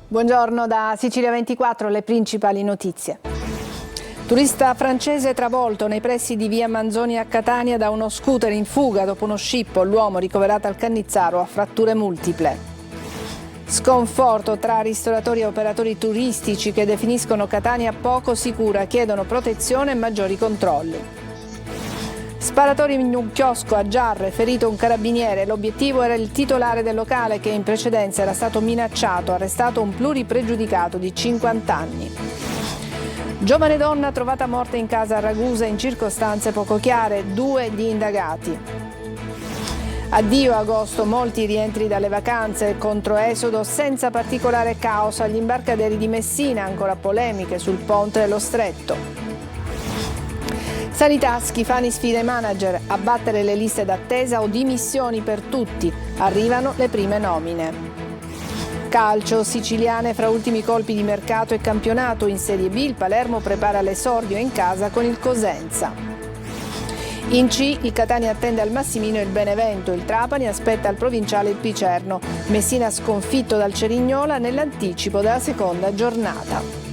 Buongiorno da Sicilia 24, le principali notizie. Turista francese travolto nei pressi di via Manzoni a Catania da uno scooter in fuga dopo uno scippo. L'uomo ricoverato al Cannizzaro ha fratture multiple. Sconforto tra ristoratori e operatori turistici che definiscono Catania poco sicura, chiedono protezione e maggiori controlli. Sparatori in un chiosco a Giarre, ferito un carabiniere. L'obiettivo era il titolare del locale che in precedenza era stato minacciato, arrestato un pluripregiudicato di 50 anni. Giovane donna trovata morta in casa a Ragusa in circostanze poco chiare, 2 gli indagati. Addio agosto, molti rientri dalle vacanze, controesodo senza particolare caos agli imbarcaderi di Messina, ancora polemiche sul ponte dello Stretto. Sanità, Schifani sfida i manager, abbattere le liste d'attesa o dimissioni per tutti, arrivano le prime nomine. Calcio, siciliane fra ultimi colpi di mercato e campionato, in Serie B il Palermo prepara l'esordio in casa con il Cosenza. In C il Catania attende al Massimino il Benevento, il Trapani aspetta al provinciale il Picerno, Messina sconfitto dal Cerignola nell'anticipo della seconda giornata.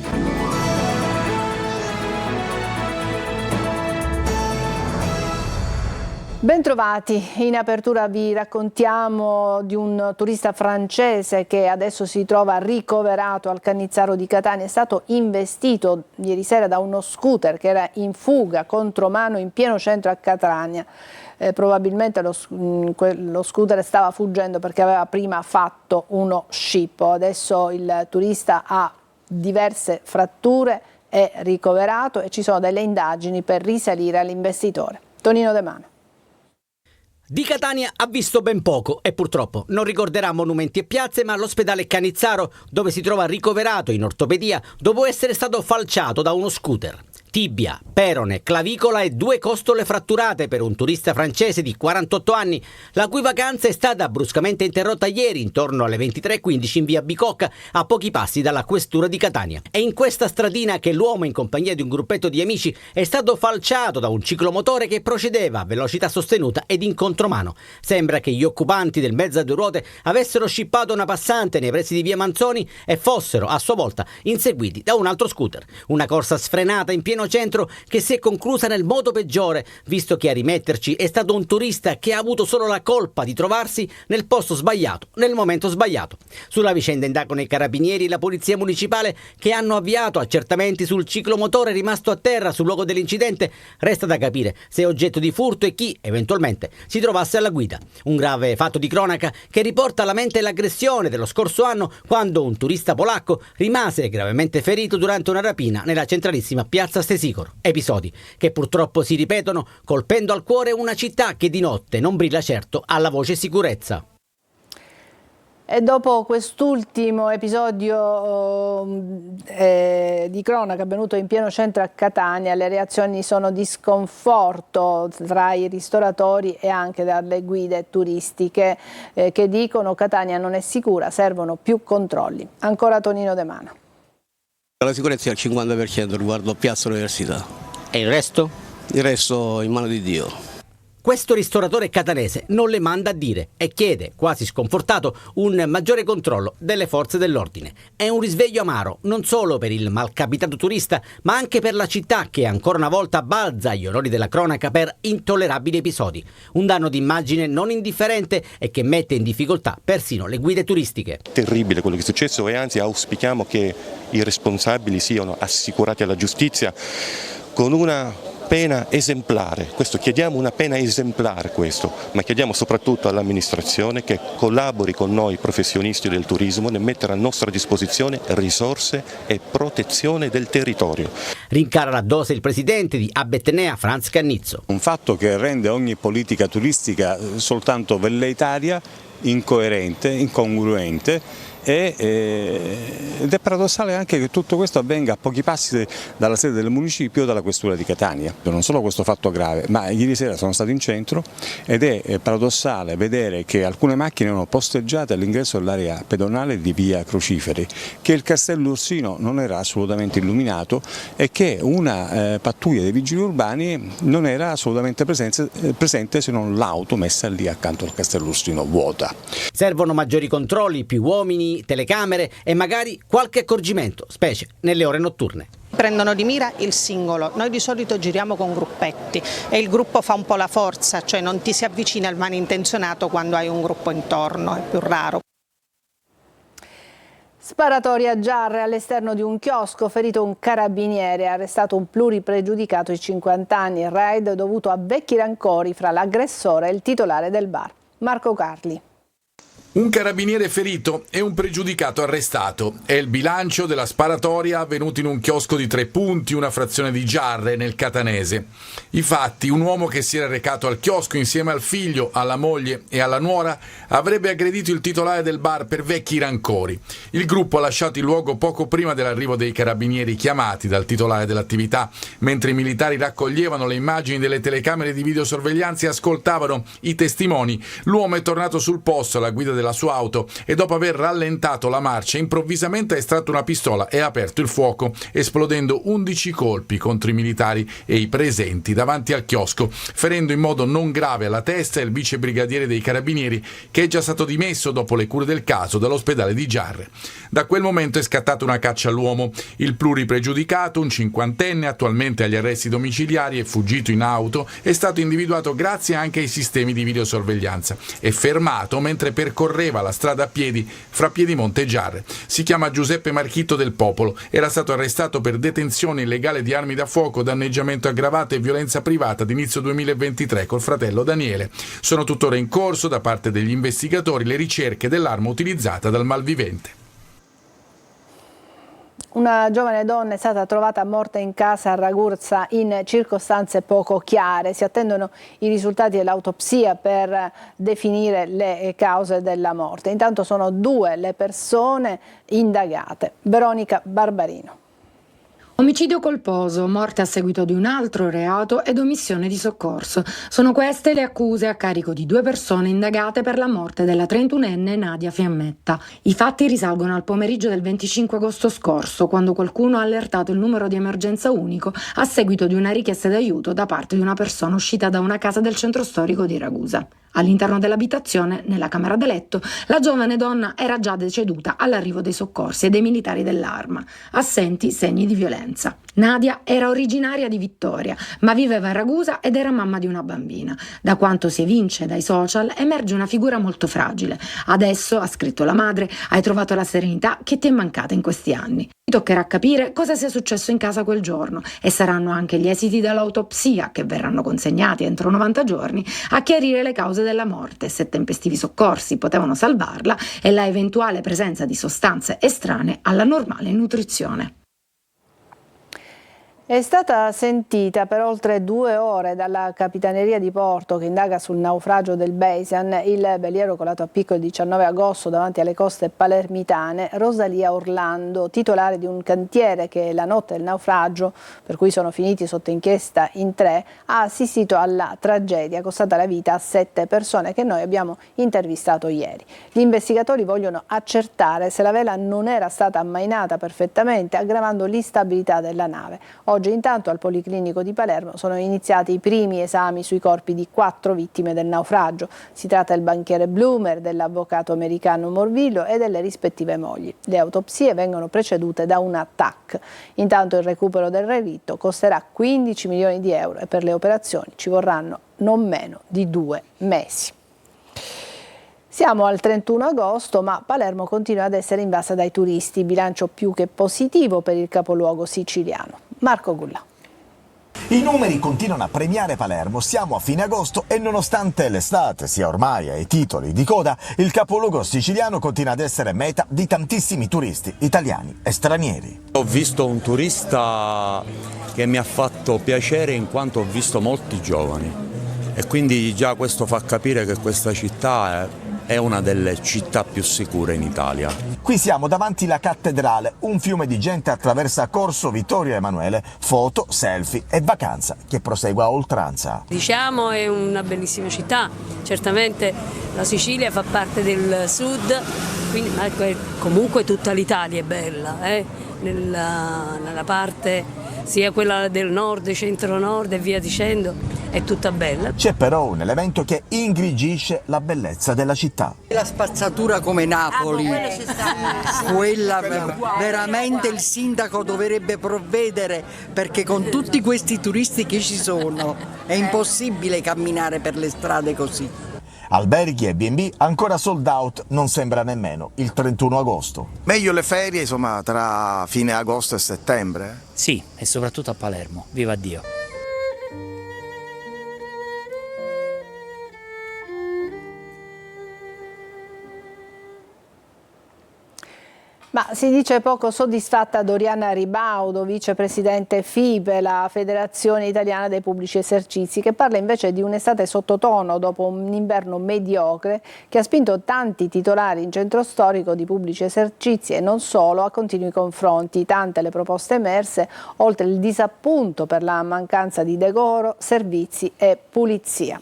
Bentrovati, in apertura vi raccontiamo di un turista francese che adesso si trova ricoverato al Cannizzaro di Catania. È stato investito ieri sera da uno scooter che era in fuga contromano in pieno centro a Catania. Probabilmente lo scooter stava fuggendo perché aveva prima fatto uno scippo. Adesso il turista ha diverse fratture, è ricoverato e ci sono delle indagini per risalire all'investitore. Tonino De Mano. Di Catania ha visto ben poco e purtroppo non ricorderà monumenti e piazze, ma l'ospedale Cannizzaro, dove si trova ricoverato in ortopedia dopo essere stato falciato da uno scooter. Tibia, perone, clavicola e 2 costole fratturate per un turista francese di 48 anni, la cui vacanza è stata bruscamente interrotta ieri intorno alle 23:15 in via Bicocca, a pochi passi dalla questura di Catania. È in questa stradina che l'uomo, in compagnia di un gruppetto di amici, è stato falciato da un ciclomotore che procedeva a velocità sostenuta ed in contromano. Sembra che gli occupanti del mezzo a 2 ruote avessero scippato una passante nei pressi di via Manzoni e fossero a sua volta inseguiti da un altro scooter. Una corsa sfrenata in pieno centro che si è conclusa nel modo peggiore, visto che a rimetterci è stato un turista che ha avuto solo la colpa di trovarsi nel posto sbagliato, nel momento sbagliato. Sulla vicenda indagano i carabinieri e la polizia municipale che hanno avviato accertamenti sul ciclomotore rimasto a terra sul luogo dell'incidente. Resta da capire se è oggetto di furto e chi, eventualmente, si trovasse alla guida. Un grave fatto di cronaca che riporta alla mente l'aggressione dello scorso anno quando un turista polacco rimase gravemente ferito durante una rapina nella centralissima piazza Stesicoro. Episodi che purtroppo si ripetono, colpendo al cuore una città che di notte non brilla certo alla voce sicurezza. E dopo quest'ultimo episodio di cronaca avvenuto in pieno centro a Catania, le reazioni sono di sconforto tra i ristoratori e anche dalle guide turistiche che dicono Catania non è sicura, servono più controlli. Ancora Tonino De Mano. La sicurezza è al 50% riguardo Piazza Università. E il resto? Il resto in mano di Dio. Questo ristoratore catanese non le manda a dire e chiede, quasi sconfortato, un maggiore controllo delle forze dell'ordine. È un risveglio amaro, non solo per il malcapitato turista, ma anche per la città che ancora una volta balza agli onori della cronaca per intollerabili episodi. Un danno d'immagine non indifferente e che mette in difficoltà persino le guide turistiche. Terribile quello che è successo e anzi auspichiamo che i responsabili siano assicurati alla giustizia con una pena esemplare. Questo chiediamo, una pena esemplare ma chiediamo soprattutto all'amministrazione che collabori con noi professionisti del turismo nel mettere a nostra disposizione risorse e protezione del territorio. Rincara la dose il presidente di Abetnea, Franz Cannizzo. Un fatto che rende ogni politica turistica soltanto velleitaria, incoerente, incongruente ed è paradossale anche che tutto questo avvenga a pochi passi dalla sede del municipio, dalla questura di Catania. Non solo questo fatto grave, ma ieri sera sono stato in centro ed è paradossale vedere che alcune macchine erano posteggiate all'ingresso dell'area pedonale di via Cruciferi, che il Castello Ursino non era assolutamente illuminato e che una pattuglia dei vigili urbani non era assolutamente presente se non l'auto messa lì accanto al Castello Ursino vuota. Servono maggiori controlli, più uomini droni, telecamere e magari qualche accorgimento, specie nelle ore notturne. Prendono di mira il singolo, noi di solito giriamo con gruppetti e il gruppo fa un po' la forza, cioè non ti si avvicina il malintenzionato quando hai un gruppo intorno, è più raro. Sparatoria a Giarre all'esterno di un chiosco, ferito un carabiniere, arrestato un pluripregiudicato di 50 anni, il raid dovuto a vecchi rancori fra l'aggressore e il titolare del bar. Marco Carli. Un carabiniere ferito e un pregiudicato arrestato. È il bilancio della sparatoria avvenuta in un chiosco di 3 punti, una frazione di Giarre, nel catanese. I fatti: un uomo che si era recato al chiosco insieme al figlio, alla moglie e alla nuora avrebbe aggredito il titolare del bar per vecchi rancori. Il gruppo ha lasciato il luogo poco prima dell'arrivo dei carabinieri chiamati dal titolare dell'attività. Mentre i militari raccoglievano le immagini delle telecamere di videosorveglianza e ascoltavano i testimoni, l'uomo è tornato sul posto alla guida della sua auto e dopo aver rallentato la marcia improvvisamente ha estratto una pistola e ha aperto il fuoco, esplodendo 11 colpi contro i militari e i presenti davanti al chiosco, ferendo in modo non grave alla testa il vicebrigadiere dei carabinieri, che è già stato dimesso dopo le cure del caso dall'ospedale di Giarre. Da quel momento è scattata una caccia all'uomo. Il pluripregiudicato, un 50enne attualmente agli arresti domiciliari e fuggito in auto, è stato individuato grazie anche ai sistemi di videosorveglianza e fermato mentre percorreva la strada a piedi fra Piedimonte e Giarre. Si chiama Giuseppe Marchitto del Popolo, era stato arrestato per detenzione illegale di armi da fuoco, danneggiamento aggravato e violenza privata ad inizio 2023 col fratello Daniele. Sono tuttora in corso da parte degli investigatori le ricerche dell'arma utilizzata dal malvivente. Una giovane donna è stata trovata morta in casa a Raguzza in circostanze poco chiare. Si attendono i risultati dell'autopsia per definire le cause della morte. Intanto sono 2 le persone indagate. Veronica Barbarino. Omicidio colposo, morte a seguito di un altro reato ed omissione di soccorso. Sono queste le accuse a carico di 2 persone indagate per la morte della 31enne Nadia Fiammetta. I fatti risalgono al pomeriggio del 25 agosto scorso, quando qualcuno ha allertato il numero di emergenza unico a seguito di una richiesta d'aiuto da parte di una persona uscita da una casa del centro storico di Ragusa. All'interno dell'abitazione, nella camera da letto, la giovane donna era già deceduta all'arrivo dei soccorsi e dei militari dell'Arma, assenti segni di violenza. Nadia era originaria di Vittoria, ma viveva a Ragusa ed era mamma di una bambina. Da quanto si evince dai social, emerge una figura molto fragile. Adesso, ha scritto la madre, hai trovato la serenità che ti è mancata in questi anni. Ti toccherà capire cosa sia successo in casa quel giorno e saranno anche gli esiti dell'autopsia, che verranno consegnati entro 90 giorni, a chiarire le cause della morte, se tempestivi soccorsi potevano salvarla e la eventuale presenza di sostanze estranee alla normale nutrizione. È stata sentita per oltre 2 ore dalla Capitaneria di Porto, che indaga sul naufragio del Beisan, il veliero colato a picco il 19 agosto davanti alle coste palermitane, Rosalia Orlando, titolare di un cantiere che la notte del naufragio, per cui sono finiti sotto inchiesta in 3, ha assistito alla tragedia costata la vita a 7 persone che noi abbiamo intervistato ieri. Gli investigatori vogliono accertare se la vela non era stata ammainata perfettamente, aggravando l'instabilità della nave. Oggi intanto al Policlinico di Palermo sono iniziati i primi esami sui corpi di 4 vittime del naufragio. Si tratta del banchiere Blumer, dell'avvocato americano Morvillo e delle rispettive mogli. Le autopsie vengono precedute da una TAC. Intanto il recupero del relitto costerà 15 milioni di euro e per le operazioni ci vorranno non meno di 2 mesi. Siamo al 31 agosto, ma Palermo continua ad essere invasa dai turisti, bilancio più che positivo per il capoluogo siciliano. Marco Gulla. I numeri continuano a premiare Palermo, siamo a fine agosto e nonostante l'estate sia ormai ai titoli di coda, il capoluogo siciliano continua ad essere meta di tantissimi turisti, italiani e stranieri. Ho visto un turista che mi ha fatto piacere in quanto ho visto molti giovani e quindi già questo fa capire che questa città è una delle città più sicure in Italia. Qui siamo davanti alla cattedrale, un fiume di gente attraversa Corso Vittorio Emanuele, foto, selfie e vacanza che prosegue a oltranza. Diciamo è una bellissima città, certamente la Sicilia fa parte del sud, quindi comunque tutta l'Italia è bella, nella parte sia quella del nord, centro-nord e via dicendo. è tutta bella. C'è però un elemento che ingrigisce la bellezza della città. La spazzatura come Napoli, quella veramente il sindaco dovrebbe provvedere, perché con tutti questi turisti che ci sono è impossibile camminare per le strade così. Alberghi e B&B ancora sold out, non sembra nemmeno il 31 agosto. Meglio le ferie, insomma, tra fine agosto e settembre? Sì, e soprattutto a Palermo, viva Dio. Ma si dice poco soddisfatta Doriana Ribaudo, vicepresidente FIPE, la Federazione Italiana dei Pubblici Esercizi, che parla invece di un'estate sottotono dopo un inverno mediocre che ha spinto tanti titolari in centro storico di pubblici esercizi e non solo a continui confronti. Tante le proposte emerse, oltre il disappunto per la mancanza di decoro, servizi e pulizia.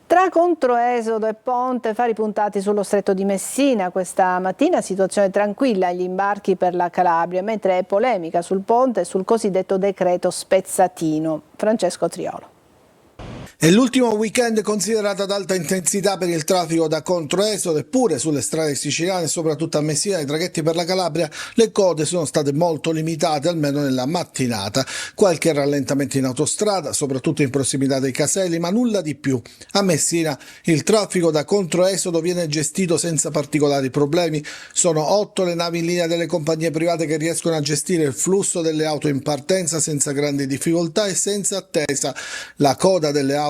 Tra Controesodo e Ponte, fari puntati sullo stretto di Messina. Questa mattina situazione tranquilla agli imbarchi per la Calabria, mentre è polemica sul ponte e sul cosiddetto decreto spezzatino. Francesco Triolo. È l'ultimo weekend considerato ad alta intensità per il traffico da Controesodo, eppure sulle strade siciliane, soprattutto a Messina e ai traghetti per la Calabria, le code sono state molto limitate, almeno nella mattinata. Qualche rallentamento in autostrada, soprattutto in prossimità dei caselli, ma nulla di più. A Messina il traffico da Controesodo viene gestito senza particolari problemi. Sono 8 le navi in linea delle compagnie private che riescono a gestire il flusso delle auto in partenza senza grandi difficoltà e senza attesa. La coda delle auto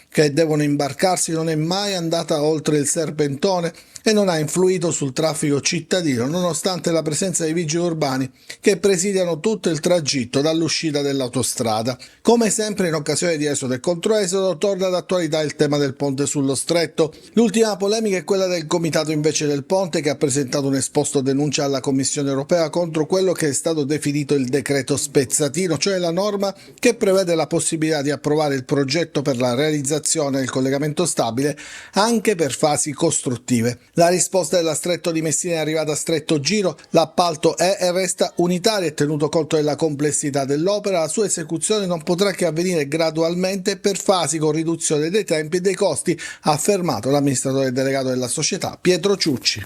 che devono imbarcarsi non è mai andata oltre il Serpentone e non ha influito sul traffico cittadino, nonostante la presenza dei vigili urbani che presidiano tutto il tragitto dall'uscita dell'autostrada. Come sempre in occasione di esodo e controesodo torna d'attualità il tema del ponte sullo stretto. L'ultima polemica è quella del comitato invece del ponte, che ha presentato un esposto denuncia alla Commissione europea contro quello che è stato definito il decreto spezzatino, cioè la norma che prevede la possibilità di approvare il progetto per la realizzazione del collegamento stabile anche per fasi costruttive. La risposta della Stretto di Messina è arrivata a stretto giro, l'appalto è e resta unitario e tenuto conto della complessità dell'opera, la sua esecuzione non potrà che avvenire gradualmente per fasi con riduzione dei tempi e dei costi, ha affermato l'amministratore delegato della società Pietro Ciucci.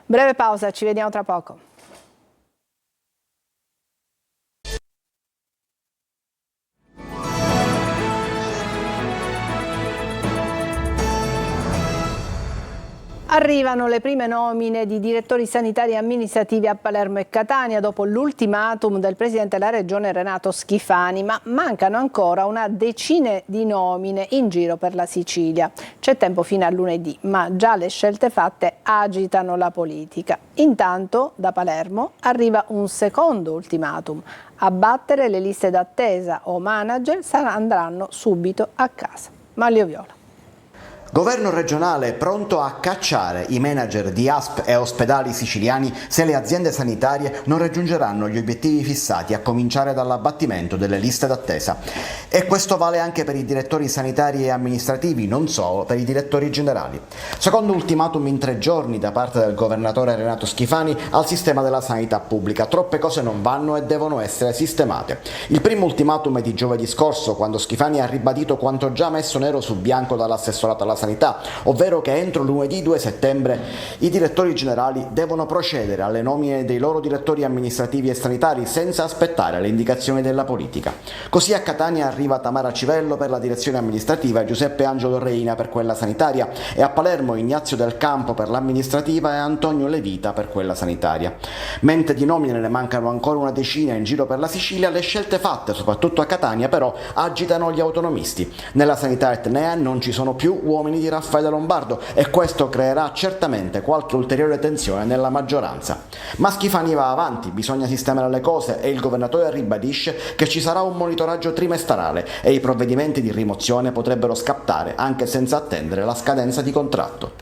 Breve pausa, ci vediamo tra poco. Arrivano le prime nomine di direttori sanitari e amministrativi a Palermo e Catania dopo l'ultimatum del presidente della regione Renato Schifani, ma mancano ancora una decina di nomine in giro per la Sicilia. C'è tempo fino a lunedì, ma già le scelte fatte agitano la politica. Intanto da Palermo arriva un secondo ultimatum: a battere le liste d'attesa o manager andranno subito a casa. Manlio Viola. Governo regionale pronto a cacciare i manager di ASP e ospedali siciliani se le aziende sanitarie non raggiungeranno gli obiettivi fissati, a cominciare dall'abbattimento delle liste d'attesa. E questo vale anche per i direttori sanitari e amministrativi, non solo per i direttori generali. Secondo ultimatum in 3 giorni da parte del governatore Renato Schifani al sistema della sanità pubblica. Troppe cose non vanno e devono essere sistemate. Il primo ultimatum è di giovedì scorso, quando Schifani ha ribadito quanto già messo nero su bianco dall'assessorato alla sanità, ovvero che entro lunedì 2 settembre i direttori generali devono procedere alle nomine dei loro direttori amministrativi e sanitari senza aspettare le indicazioni della politica. Così a Catania arriva Tamara Civello per la direzione amministrativa, Giuseppe Angelo Reina per quella sanitaria e a Palermo Ignazio Del Campo per l'amministrativa e Antonio Levita per quella sanitaria. Mentre di nomine ne mancano ancora una decina in giro per la Sicilia, le scelte fatte soprattutto a Catania però agitano gli autonomisti. Nella sanità etnea non ci sono più uomini di Raffaele Lombardo e questo creerà certamente qualche ulteriore tensione nella maggioranza. Ma Schifani va avanti, bisogna sistemare le cose e il governatore ribadisce che ci sarà un monitoraggio trimestrale e i provvedimenti di rimozione potrebbero scattare anche senza attendere la scadenza di contratto.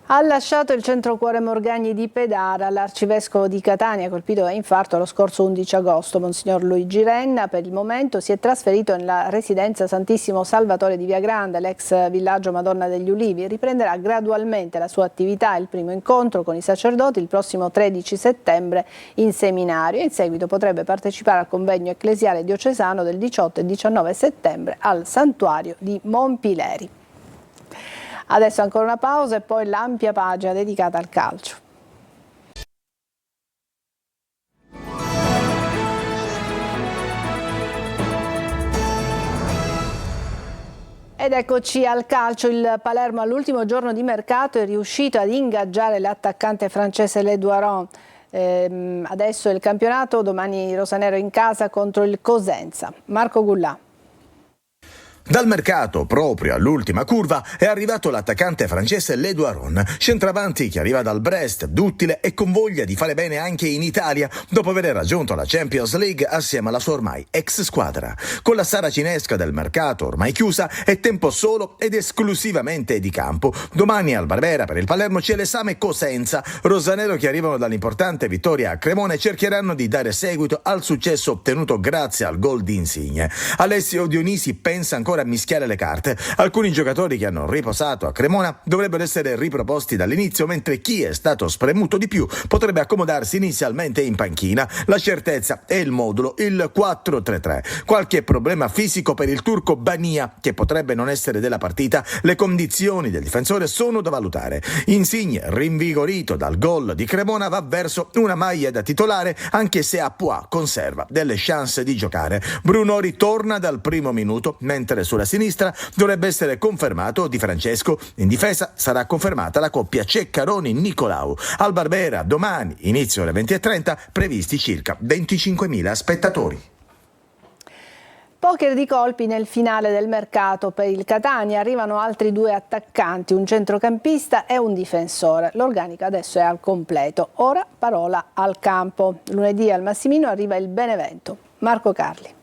Ha lasciato il centro Cuore Morgagni di Pedara l'arcivescovo di Catania, colpito da infarto lo scorso 11 agosto. Monsignor Luigi Renna per il momento si è trasferito nella residenza Santissimo Salvatore di Via Grande, l'ex villaggio Madonna degli Ulivi, e riprenderà gradualmente la sua attività. Il primo incontro con i sacerdoti il prossimo 13 settembre in seminario. In seguito potrebbe partecipare al convegno ecclesiale diocesano del 18 e 19 settembre al santuario di Monpileri. Adesso ancora una pausa e poi l'ampia pagina dedicata al calcio. Ed eccoci al calcio. Il Palermo all'ultimo giorno di mercato è riuscito ad ingaggiare l'attaccante francese Le Duaron. Adesso è il campionato, domani rosanero in casa contro il Cosenza. Marco Gullà. Dal mercato, proprio all'ultima curva, è arrivato l'attaccante francese Le Duaron, centravanti che arriva dal Brest, duttile e con voglia di fare bene anche in Italia, dopo aver raggiunto la Champions League assieme alla sua ormai ex squadra. Con la saracinesca del mercato ormai chiusa, è tempo solo ed esclusivamente di campo. Domani al Barbera per il Palermo c'è l'esame Cosenza. Rosanero che arrivano dall'importante vittoria a Cremona cercheranno di dare seguito al successo ottenuto grazie al gol di Insigne. Alessio Dionisi pensa ancora a mischiare le carte. Alcuni giocatori che hanno riposato a Cremona dovrebbero essere riproposti dall'inizio, mentre chi è stato spremuto di più potrebbe accomodarsi inizialmente in panchina. La certezza è il modulo, il 4-3-3. Qualche problema fisico per il turco Bania, che potrebbe non essere della partita. Le condizioni del difensore sono da valutare. Insigne, rinvigorito dal gol di Cremona, va verso una maglia da titolare, anche se Apois conserva delle chance di giocare. Bruno ritorna dal primo minuto, mentre sulla sinistra dovrebbe essere confermato Di Francesco. In difesa sarà confermata la coppia Ceccaroni-Nicolau. Al Barbera domani, inizio alle 20:30, previsti circa 25.000 spettatori. Poker di colpi nel finale del mercato per il Catania. Arrivano altri due attaccanti, un centrocampista e un difensore. L'organico adesso è al completo. Ora parola al campo. Lunedì al Massimino arriva il Benevento. Marco Carli.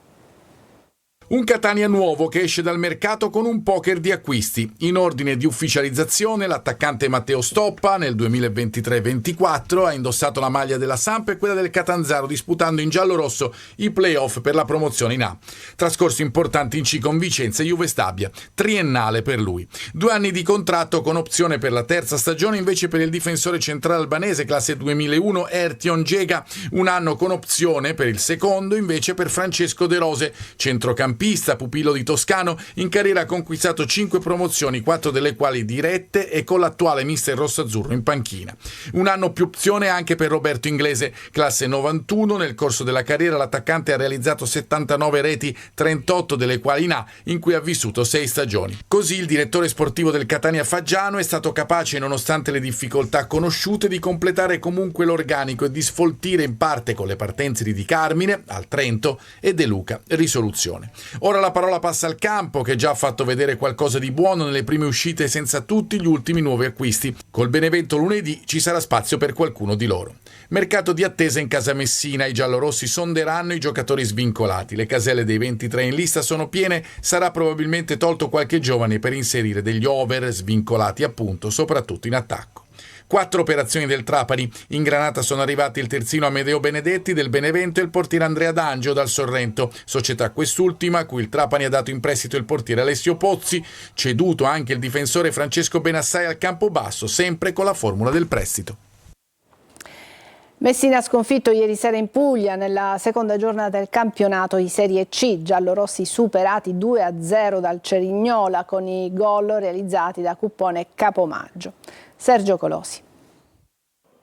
Un Catania nuovo che esce dal mercato con un poker di acquisti. In ordine di ufficializzazione l'attaccante Matteo Stoppa nel 2023-24 ha indossato la maglia della Samp e quella del Catanzaro, disputando in giallo-rosso i play-off per la promozione in A. Trascorso importanti in C con Vicenza e Juve Stabia, triennale per lui. 2 anni di contratto con opzione per la terza stagione invece per il difensore centrale albanese classe 2001 Ertion Jega, 1 anno con opzione per il secondo invece per Francesco De Rose, centrocampista, pupillo di Toscano. In carriera ha conquistato 5 promozioni, 4 delle quali dirette e con l'attuale mister rossazzurro in panchina. 1 anno più opzione anche per Roberto Inglese, classe 91. Nel corso della carriera l'attaccante ha realizzato 79 reti, 38 delle quali in A, in cui ha vissuto 6 stagioni. Così il direttore sportivo del Catania Faggiano è stato capace, nonostante le difficoltà conosciute, di completare comunque l'organico e di sfoltire in parte con le partenze di Di Carmine al Trento e De Luca risoluzione. Ora la parola passa al campo, che già ha fatto vedere qualcosa di buono nelle prime uscite senza tutti gli ultimi nuovi acquisti. Col Benevento lunedì ci sarà spazio per qualcuno di loro. Mercato di attesa in casa Messina. I giallorossi sonderanno i giocatori svincolati. Le caselle dei 23 in lista sono piene. Sarà probabilmente tolto qualche giovane per inserire degli over svincolati, appunto, soprattutto in attacco. 4 operazioni del Trapani. In Granata sono arrivati il terzino Amedeo Benedetti del Benevento e il portiere Andrea D'Angio dal Sorrento, società quest'ultima a cui il Trapani ha dato in prestito il portiere Alessio Pozzi, ceduto anche il difensore Francesco Benassai al Campobasso, sempre con la formula del prestito. Messina ha sconfitto ieri sera in Puglia nella seconda giornata del campionato di Serie C. Giallorossi superati 2-0 dal Cerignola con i gol realizzati da Cuppone e Capomaggio. Sergio Colosi.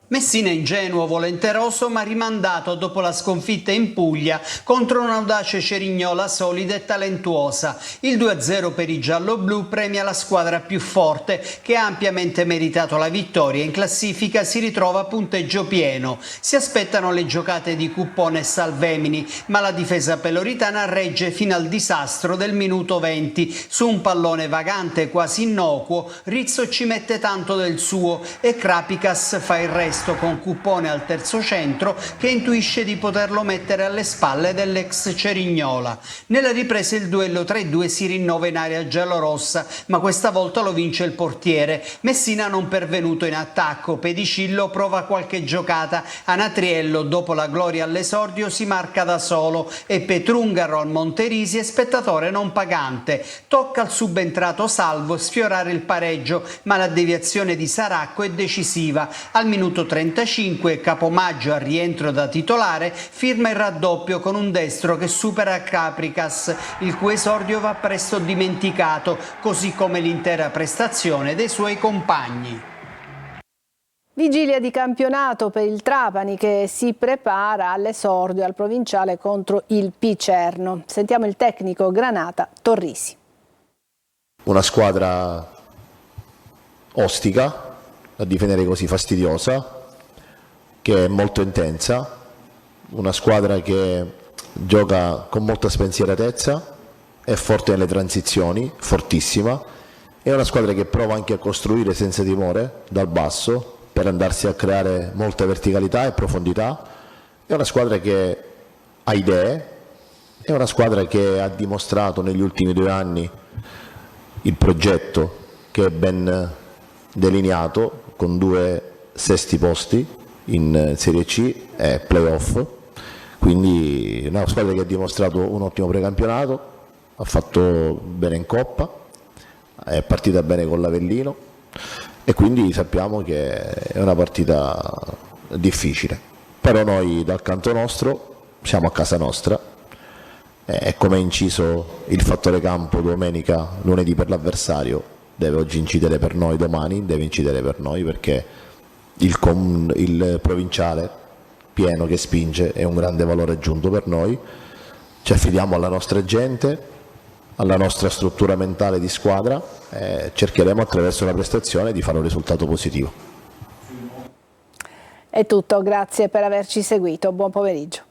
Messina ingenuo, volenteroso ma rimandato dopo la sconfitta in Puglia contro un'audace Cerignola solida e talentuosa. Il 2-0 per i giallo-blu premia la squadra più forte che ha ampiamente meritato la vittoria. In classifica si ritrova a punteggio pieno. Si aspettano le giocate di Cuppone e Salvemini, ma la difesa peloritana regge fino al disastro del minuto 20. Su un pallone vagante quasi innocuo, Rizzo ci mette tanto del suo e Krapicas fa il resto. destro con Cuppone al terzo centro, che intuisce di poterlo mettere alle spalle dell'ex Cerignola. Nella ripresa il duello tra i due si rinnova in area giallorossa, ma questa volta lo vince il portiere. Messina non pervenuto in attacco, Pedicillo prova qualche giocata, Anatriello dopo la gloria all'esordio si marca da solo e Petrungaro al Monterisi è spettatore non pagante. Tocca al subentrato Salvo sfiorare il pareggio, ma la deviazione di Saracco è decisiva. Al minuto 35 Capomaggio, al rientro da titolare, firma il raddoppio con un destro che supera Capricas, il cui esordio va presto dimenticato, così come l'intera prestazione dei suoi compagni. Vigilia di campionato per il Trapani che si prepara all'esordio al provinciale contro il Picerno. Sentiamo il tecnico Granata Torrisi. Una squadra ostica, a difendere così fastidiosa, che è molto intensa, una squadra che gioca con molta spensieratezza, è forte nelle transizioni, fortissima, è una squadra che prova anche a costruire senza timore dal basso, per andarsi a creare molta verticalità e profondità. È una squadra che ha idee, è una squadra che ha dimostrato negli ultimi 2 anni il progetto che è ben delineato, con 2 sesti posti in Serie C e playoff, quindi è una squadra che ha dimostrato un ottimo precampionato, ha fatto bene in Coppa, è partita bene con l'Avellino, e quindi sappiamo che è una partita difficile, però noi dal canto nostro siamo a casa nostra, e come è inciso il fattore campo domenica, lunedì per l'avversario, deve oggi incidere per noi, domani deve incidere per noi, perché il provinciale pieno che spinge è un grande valore aggiunto per noi. Ci affidiamo alla nostra gente, alla nostra struttura mentale di squadra, e cercheremo attraverso la prestazione di fare un risultato positivo. È tutto, grazie per averci seguito, buon pomeriggio.